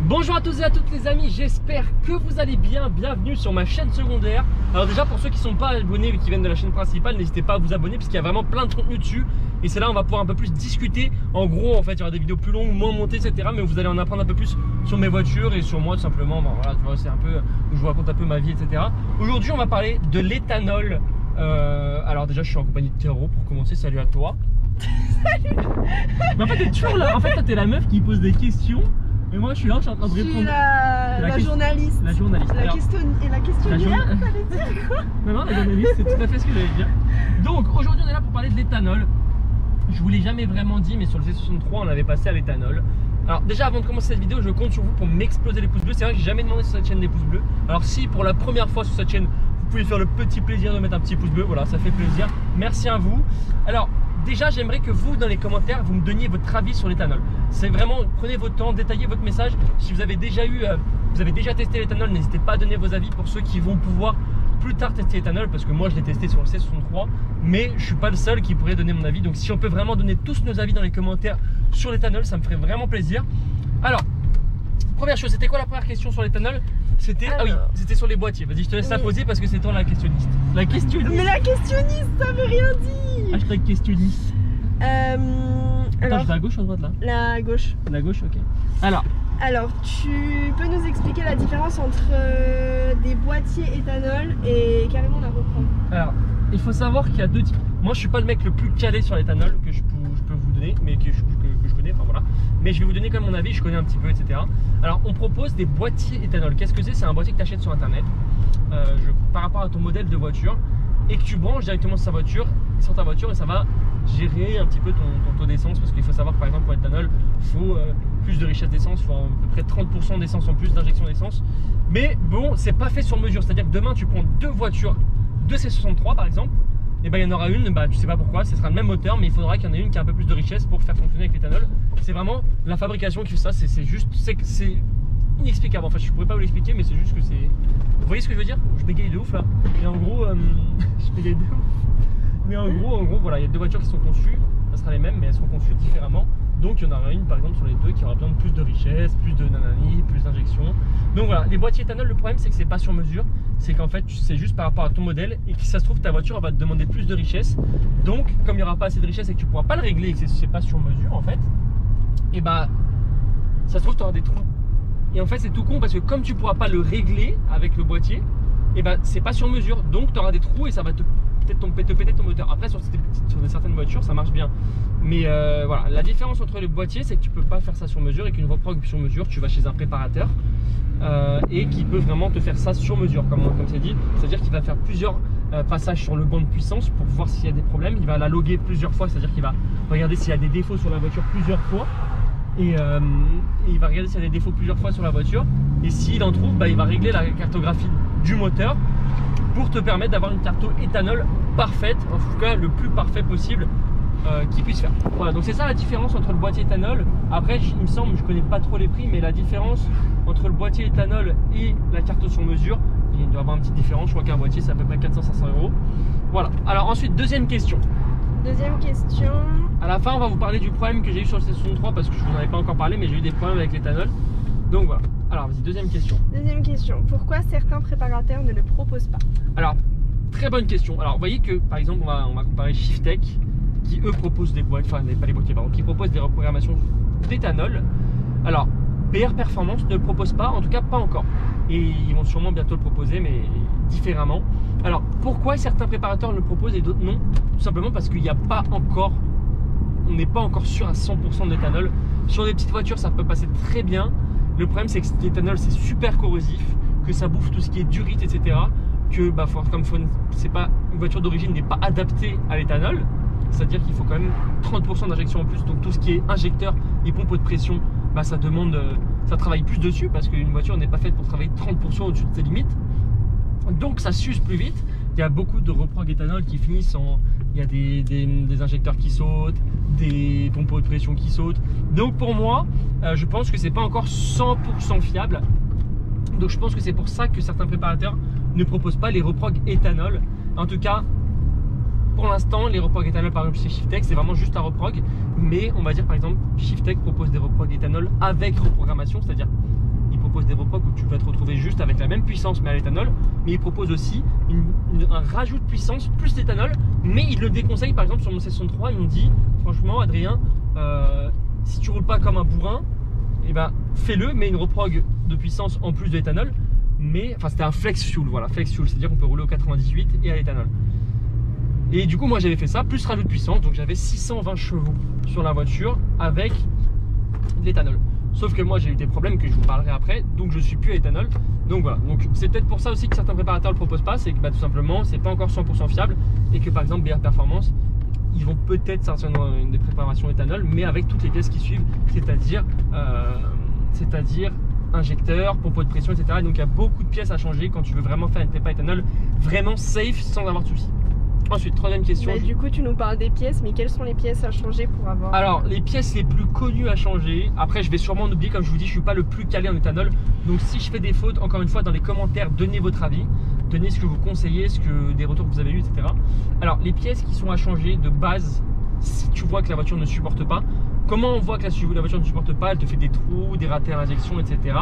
Bonjour à tous et à toutes les amis, j'espère que vous allez bien, bienvenue sur ma chaîne secondaire. Alors déjà pour ceux qui ne sont pas abonnés et qui viennent de la chaîne principale, n'hésitez pas à vous abonner parce qu'il y a vraiment plein de contenu dessus. Et c'est là où on va pouvoir un peu plus discuter. En gros en fait il y aura des vidéos plus longues, moins montées etc. Mais vous allez en apprendre un peu plus sur mes voitures et sur moi tout simplement. Bon, voilà, tu vois, c'est un peu où je vous raconte un peu ma vie etc. Aujourd'hui on va parler de l'éthanol. Alors déjà je suis en compagnie de Théro pour commencer, salut à toi. Salut. Mais en fait t'es toujours là, en fait toi t'es la meuf qui pose des questions. Mais moi je suis là, je suis en train de répondre. Je suis la journaliste. La journaliste. La questionnaire, fallait dire quoi? Non, la journaliste, c'est tout à fait ce que j'allais dire. Donc aujourd'hui on est là pour parler de l'éthanol. Je vous l'ai jamais vraiment dit, mais sur le C63 on avait passé à l'éthanol. Alors déjà avant de commencer cette vidéo, je compte sur vous pour m'exploser les pouces bleus. C'est vrai que j'ai jamais demandé sur cette chaîne des pouces bleus. Alors si pour la première fois sur cette chaîne, vous pouvez faire le petit plaisir de mettre un petit pouce bleu, voilà, ça fait plaisir. Merci à vous. Alors déjà, j'aimerais que vous, dans les commentaires, vous me donniez votre avis sur l'éthanol. C'est vraiment, prenez votre temps, détaillez votre message. Si vous avez déjà testé l'éthanol, n'hésitez pas à donner vos avis pour ceux qui vont pouvoir plus tard tester l'éthanol, parce que moi, je l'ai testé sur le C63, mais je suis pas le seul qui pourrait donner mon avis. Donc, si on peut vraiment donner tous nos avis dans les commentaires sur l'éthanol, ça me ferait vraiment plaisir. Alors, première chose, c'était quoi la première question sur l'éthanol? C'était ah oui, c'était sur les boîtiers. Vas-y, je te laisse la poser parce que c'est toi la questionniste. La questionniste. Mais la questionniste, ça veut rien dire. Hashtag questionniste. Attends, je vais à gauche ou à droite là? La gauche. La gauche, ok. Alors, tu peux nous expliquer la différence entre des boîtiers éthanol et carrément la reprendre? Alors, il faut savoir qu'il y a deux types. Moi, je suis pas le mec le plus calé sur l'éthanol que je peux vous donner, mais que je connais, enfin voilà. Mais je vais vous donner quand même mon avis, je connais un petit peu, etc. Alors, on propose des boîtiers éthanol. Qu'est-ce que c'est? C'est un boîtier que tu achètes sur internet par rapport à ton modèle de voiture et que tu branches directement sur ta voiture et ça va gérer un petit peu ton taux d'essence, parce qu'il faut savoir que par exemple pour l'éthanol, il faut plus de richesse d'essence, il faut à peu près 30% d'essence en plus, d'injection d'essence. Mais bon, c'est pas fait sur mesure, c'est-à-dire que demain tu prends deux voitures de C63 par exemple, et ben il y en aura une, tu sais pas pourquoi, ce sera le même moteur, mais il faudra qu'il y en ait une qui a un peu plus de richesse pour faire fonctionner avec l'éthanol. C'est vraiment la fabrication qui fait ça, c'est inexplicable. Enfin, je pourrais pas vous l'expliquer, mais c'est juste que c'est. Vous voyez ce que je veux dire? Je bégaye de ouf là. Et en gros, je bégaye de ouf. Mais en gros, voilà, il y a deux voitures qui sont conçues, ça sera les mêmes, mais elles sont conçues différemment. Donc il y en aura une par exemple sur les deux qui aura besoin de plus de richesse, plus de nanani, plus d'injection. Donc voilà, les boîtiers éthanol, le problème c'est que c'est pas sur mesure, c'est qu'en fait c'est juste par rapport à ton modèle et que si ça se trouve ta voiture va te demander plus de richesse. Donc comme il n'y aura pas assez de richesse et que tu pourras pas le régler et que c'est pas sur mesure en fait, et bah ça se trouve tu auras des trous. Et en fait c'est tout con parce que comme tu pourras pas le régler avec le boîtier, et bah c'est pas sur mesure, donc tu auras des trous et ça va peut-être te péter ton moteur. Après sur certaines voitures ça marche bien. Mais voilà, la différence entre les boîtiers c'est que tu peux pas faire ça sur mesure et qu'une reprog sur mesure tu vas chez un préparateur et qui peut vraiment te faire ça sur mesure comme c'est dit. C'est-à-dire qu'il va faire plusieurs passages sur le banc de puissance pour voir s'il y a des problèmes. Il va la loguer plusieurs fois, c'est-à-dire qu'il va regarder s'il y a des défauts sur la voiture plusieurs fois. Et il va regarder s'il y a des défauts plusieurs fois sur la voiture. Et s'il en trouve, il va régler la cartographie du moteur pour te permettre d'avoir une carto éthanol parfaite, en tout cas le plus parfait possible qu'il puisse faire. Voilà, donc c'est ça la différence entre le boîtier éthanol. Après, il me semble, je connais pas trop les prix, mais la différence entre le boîtier éthanol et la carto sur mesure, il doit y avoir une petite différence. Je crois qu'un boîtier c'est à peu près 400-500 €. Voilà. Alors ensuite, deuxième question. Deuxième question. À la fin, on va vous parler du problème que j'ai eu sur le C63 parce que je vous en avais pas encore parlé, mais j'ai eu des problèmes avec l'éthanol. Donc voilà. Alors vas-y, deuxième question. Deuxième question. Pourquoi certains préparateurs ne le proposent pas? Alors, très bonne question. Alors, vous voyez que par exemple, on va comparer Shiftech qui eux proposent des boîtes, enfin pas les boîtiers, pardon, qui proposent des reprogrammations d'éthanol. Alors, BR Performance ne le propose pas, en tout cas pas encore. Et ils vont sûrement bientôt le proposer, mais différemment. Alors, pourquoi certains préparateurs le proposent et d'autres non? Tout simplement parce qu'il n'y a pas encore, on n'est pas encore sûr à 100% de l'éthanol. Sur des petites voitures, ça peut passer très bien. Le problème, c'est que l'éthanol, c'est super corrosif, que ça bouffe tout ce qui est durite, etc. Que c'est pas une voiture d'origine n'est pas adaptée à l'éthanol. C'est-à-dire qu'il faut quand même 30% d'injection en plus. Donc tout ce qui est injecteur et pompe de pression, ça travaille plus dessus parce qu'une voiture n'est pas faite pour travailler 30% au-dessus de ses limites. Donc ça s'use plus vite. Il y a beaucoup de reprog éthanol qui finissent en... Il y a des injecteurs qui sautent, des pompes de pression qui sautent. Donc pour moi, je pense que c'est pas encore 100% fiable. Donc je pense que c'est pour ça que certains préparateurs ne proposent pas les reprog éthanol. En tout cas, Pour l'instant, les reprogs éthanol, par exemple chez Shiftech, c'est vraiment juste un reprog. Mais on va dire par exemple, Shiftech propose des reprogs éthanol avec reprogrammation, c'est-à-dire il propose des reprogs où tu vas te retrouver juste avec la même puissance mais à l'éthanol. Mais il propose aussi un rajout de puissance plus d'éthanol. Mais il le déconseille, par exemple sur mon C63, ils m'ont dit franchement Adrien, si tu roules pas comme un bourrin, eh ben, fais-le, mais une reprog de puissance en plus de l'éthanol. Mais enfin c'était un flex fuel, voilà, flex fuel, c'est-à-dire qu'on peut rouler au 98 et à l'éthanol. Et du coup moi j'avais fait ça, plus rajout de puissance, donc j'avais 620 chevaux sur la voiture avec de l'éthanol. Sauf que moi j'ai eu des problèmes que je vous parlerai après, donc je suis plus à éthanol. Donc voilà, donc c'est peut-être pour ça aussi que certains préparateurs le proposent pas, c'est que bah, tout simplement c'est pas encore 100% fiable et que par exemple BR Performance, ils vont peut-être sortir une des préparations éthanol, mais avec toutes les pièces qui suivent, c'est-à-dire injecteur, pompe de pression, etc. Et donc il y a beaucoup de pièces à changer quand tu veux vraiment faire une prépa éthanol vraiment safe sans avoir de soucis. Ensuite, troisième question. Bah, du coup, tu nous parles des pièces, mais quelles sont les pièces à changer pour avoir... Alors, les pièces les plus connues à changer, après je vais sûrement en oublier, comme je vous dis, je suis pas le plus calé en éthanol. Donc si je fais des fautes, encore une fois, dans les commentaires, donnez votre avis. Donnez ce que vous conseillez, des retours que vous avez eu, etc. Alors, les pièces qui sont à changer de base, si tu vois que la voiture ne supporte pas, comment on voit que la voiture ne supporte pas, elle te fait des trous, des ratés à l'injection, etc.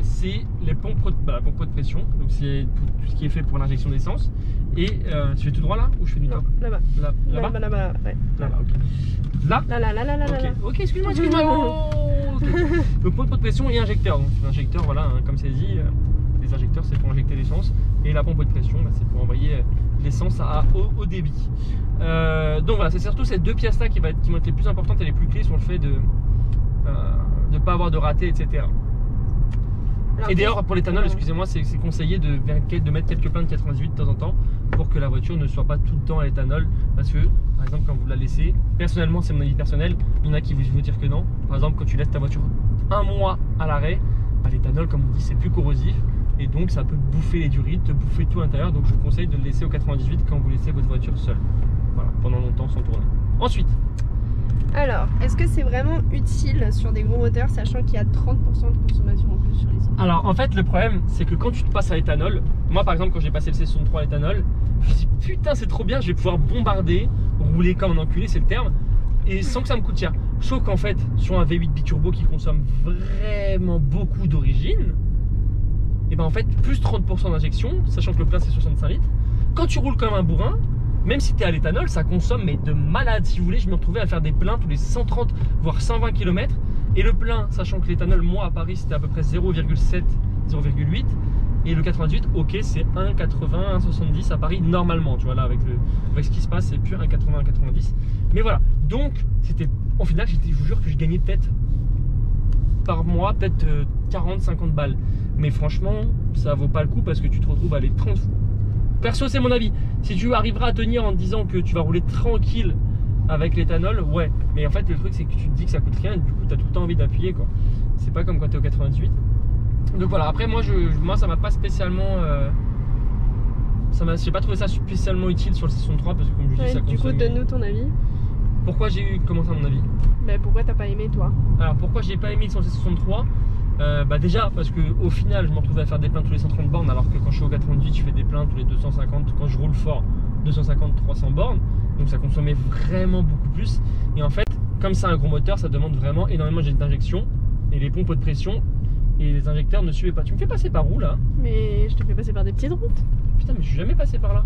C'est la pompe de pression, donc c'est tout ce qui est fait pour l'injection d'essence. Et tu fais tout droit là ou je fais du top? Là-bas. Là-bas, ouais. Là-bas, ok. Là? Là. Ok, excuse-moi. Oh, okay. Donc pompe de pression et injecteur. Donc l'injecteur, voilà, hein, comme c'est dit, les injecteurs c'est pour injecter l'essence et la pompe de pression, bah, c'est pour envoyer l'essence à haut débit. Donc voilà, c'est surtout ces deux pièces là qui vont être les plus importantes et les plus clés sur le fait de ne pas avoir de ratés, etc. Alors, et d'ailleurs pour l'éthanol, excusez-moi, c'est conseillé de mettre quelques pleins de 98 de temps en temps pour que la voiture ne soit pas tout le temps à l'éthanol, parce que par exemple quand vous la laissez, personnellement c'est mon avis personnel, il y en a qui vont dire que non. Par exemple quand tu laisses ta voiture un mois à l'arrêt, bah, l'éthanol comme on dit c'est plus corrosif et donc ça peut bouffer les durites, te bouffer tout à l'intérieur, donc je vous conseille de le laisser au 98 quand vous laissez votre voiture seule, voilà, pendant longtemps sans tourner. Ensuite, alors, est-ce que c'est vraiment utile sur des gros moteurs, sachant qu'il y a 30% de consommation en plus sur les cylindres? Alors en fait le problème c'est que quand tu te passes à l'éthanol, moi par exemple quand j'ai passé le C63 à l'éthanol, je me suis dit putain c'est trop bien, je vais pouvoir bombarder, rouler comme un enculé, c'est le terme, et sans que ça me coûte cher. Sauf qu'en fait sur un V8 biturbo qui consomme vraiment beaucoup d'origine, et ben en fait plus 30% d'injection, sachant que le plein c'est 65 litres, quand tu roules comme un bourrin, même si tu es à l'éthanol, ça consomme mais de malade. Si vous voulez, je me retrouvais à faire des pleins tous les 130 voire 120 km. Et le plein, sachant que l'éthanol, moi à Paris c'était à peu près 0,7, 0,8. Et le 98, ok, c'est 1,80, 1,70 à Paris normalement. Tu vois là, avec ce qui se passe, c'est plus 1,80, 1,90. Mais voilà, donc c'était au final, je vous jure que je gagnais peut-être par mois, peut-être 40, 50 balles. Mais franchement, ça vaut pas le coup parce que tu te retrouves à les 30 fous. Perso, c'est mon avis. Si tu arriveras à tenir en te disant que tu vas rouler tranquille avec l'éthanol, ouais. Mais en fait, le truc, c'est que tu te dis que ça coûte rien et du coup, tu as tout le temps envie d'appuyer, quoi. C'est pas comme quand tu es au 98. Donc voilà, après, moi, ça m'a pas spécialement. J'ai pas trouvé ça spécialement utile sur le C63 parce que, comme je dis, ça consomme. Du coup, donne-nous ton avis. Pourquoi j'ai eu. Comment ça, mon avis? Mais pourquoi t'as pas aimé, toi? Alors, pourquoi j'ai pas aimé sur le C63? Bah déjà parce que au final je me retrouvais à faire des pleins tous les 130 bornes, alors que quand je suis au 98 je fais des pleins tous les 250, quand je roule fort 250-300 bornes, donc ça consommait vraiment beaucoup plus. Et en fait comme c'est un gros moteur, ça demande vraiment énormément d'injection et les pompes de pression et les injecteurs ne suivaient pas. Tu me fais passer par où là? Mais je te fais passer par des petites routes. Putain mais je suis jamais passé par là.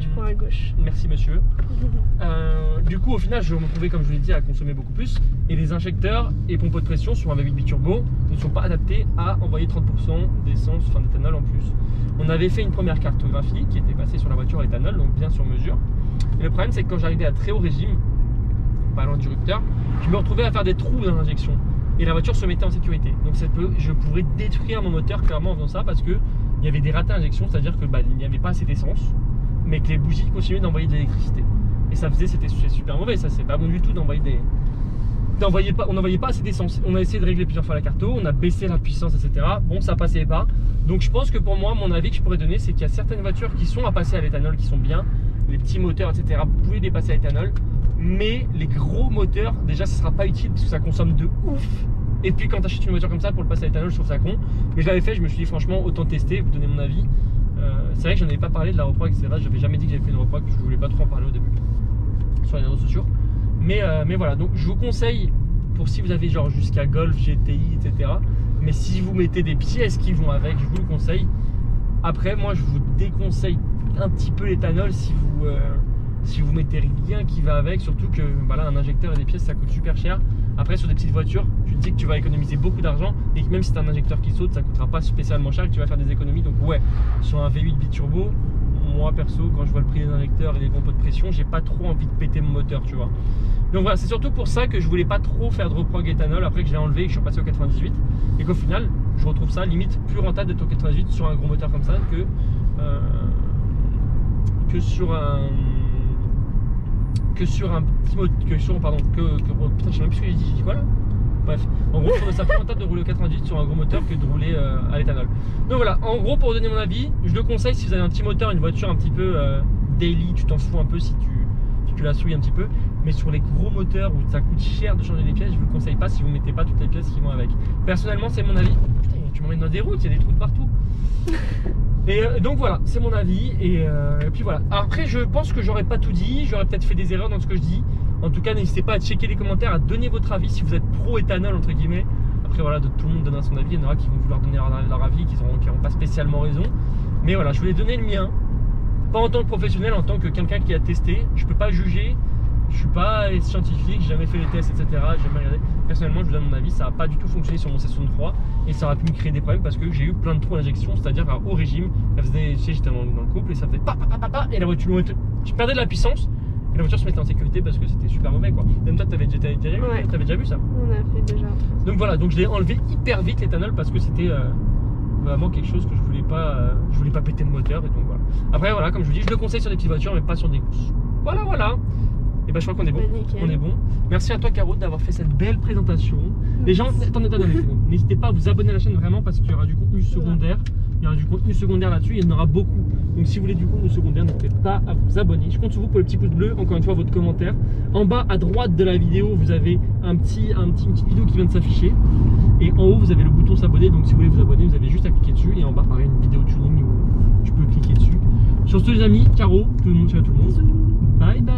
Tu prends à gauche. Merci monsieur. Du coup au final je me retrouvais, comme je vous l'ai dit, à consommer beaucoup plus. Et les injecteurs et pompes de pression sur un V8 biturbo ne sont pas adaptés à envoyer 30% d'essence, enfin d'éthanol en plus. On avait fait une première cartographie qui était passée sur la voiture à l'éthanol, donc bien sur mesure. Et le problème c'est que quand j'arrivais à très haut régime, parlant du rupteur, je me retrouvais à faire des trous dans l'injection. Et la voiture se mettait en sécurité. Donc je pourrais détruire mon moteur clairement en faisant ça parce que il y avait des ratés à injection, c'est-à-dire que il n'y avait pas assez d'essence, mais que les bougies continuaient d'envoyer de l'électricité. Et ça faisait, c'était super mauvais, ça c'est pas bon du tout d'envoyer on n'envoyait pas assez d'essence. On a essayé de régler plusieurs fois la carto, on a baissé la puissance, etc. Bon, ça passait pas. Donc je pense que pour moi, mon avis que je pourrais donner, c'est qu'il y a certaines voitures qui sont à passer à l'éthanol, qui sont bien, les petits moteurs, etc. Vous pouvez les passer à l'éthanol, mais les gros moteurs, déjà, ça sera pas utile parce que ça consomme de ouf. Et puis quand tu achètes une voiture comme ça pour le passer à l'éthanol, je trouve ça con. Mais je l'avais fait, je me suis dit franchement autant tester, vous donner mon avis. C'est vrai que j'en avais pas parlé de la reprog, etc. J'avais jamais dit que j'avais fait une reprog, je voulais pas trop en parler au début sur les réseaux sociaux. Mais voilà, donc je vous conseille pour si vous avez genre jusqu'à Golf, GTI, etc. Mais si vous mettez des pièces qui vont avec, je vous le conseille. Après, moi, je vous déconseille un petit peu l'éthanol si vous mettez rien qui va avec, surtout que voilà, un injecteur et des pièces ça coûte super cher. Après, sur des petites voitures, tu te dis que tu vas économiser beaucoup d'argent et que même si tu as un injecteur qui saute, ça coûtera pas spécialement cher et que tu vas faire des économies. Donc ouais, sur un V8 biturbo, moi perso, quand je vois le prix des injecteurs et des pompes de pression, j'ai pas trop envie de péter mon moteur, tu vois. Donc voilà, c'est surtout pour ça que je voulais pas trop faire de reprog éthanol après que je l'ai enlevé et que je suis passé au 98 et qu'au final, je retrouve ça limite plus rentable d'être au 98 sur un gros moteur comme ça que sur un petit moteur, putain, je sais même plus ce que j'ai dit quoi là. Bref, en gros, je trouve ça plus rentable de rouler au 98 sur un gros moteur que de rouler à l'éthanol. Donc voilà, en gros, pour vous donner mon avis, je le conseille si vous avez un petit moteur, une voiture un petit peu daily, tu t'en fous un peu si tu la souilles un petit peu. Mais sur les gros moteurs où ça coûte cher de changer les pièces, je vous le conseille pas si vous mettez pas toutes les pièces qui vont avec. Personnellement, c'est mon avis. Putain, tu m'emmènes dans des routes, il y a des trous de partout. Et donc voilà, c'est mon avis. Et puis voilà. Après, je pense que j'aurais pas tout dit, j'aurais peut-être fait des erreurs dans ce que je dis. En tout cas, n'hésitez pas à checker les commentaires, à donner votre avis si vous êtes pro-éthanol entre guillemets. Après voilà, tout le monde donnera son avis, il y en aura qui vont vouloir donner leur avis, qui n'auront pas spécialement raison. Mais voilà, je voulais donner le mien, pas en tant que professionnel, en tant que quelqu'un qui a testé. Je peux pas juger, je suis pas scientifique, j'ai jamais fait les tests, etc. J'ai jamais regardé. Personnellement, je vous donne mon avis, ça n'a pas du tout fonctionné sur mon C63 et ça aurait pu me créer des problèmes parce que j'ai eu plein de trous à l'injection, c'est-à-dire au régime, elle faisait, tu sais, j'étais dans le couple et ça faisait et la voiture, je perdais de la puissance. Et la voiture se mettait en sécurité parce que c'était super mauvais quoi. Même toi t'avais déjà vu ça. On a fait déjà. Donc voilà, donc je l'ai enlevé hyper vite l'éthanol parce que c'était vraiment quelque chose que je voulais pas péter le moteur et donc voilà. Après voilà, comme je vous dis, je le conseille sur des petites voitures mais pas sur des courses. Voilà. Et bah je crois qu'on est bon. On est bon. Merci à toi Caro d'avoir fait cette belle présentation. Les gens, attendez, n'hésitez pas à vous abonner à la chaîne vraiment parce qu'il y aura du contenu secondaire. Il y aura du contenu secondaire là-dessus, il y en aura beaucoup. Donc si vous voulez du contenu secondaire, n'hésitez pas à vous abonner. Je compte sur vous pour le petit pouce bleu, encore une fois votre commentaire. En bas à droite de la vidéo, vous avez une petite vidéo qui vient de s'afficher. Et en haut, vous avez le bouton s'abonner. Donc si vous voulez vous abonner, vous avez juste à cliquer dessus. Et en bas, pareil, une vidéo tuning où tu peux cliquer dessus. Sur ce les amis, Caro, tout le monde, salut à tout le monde. Bye bye.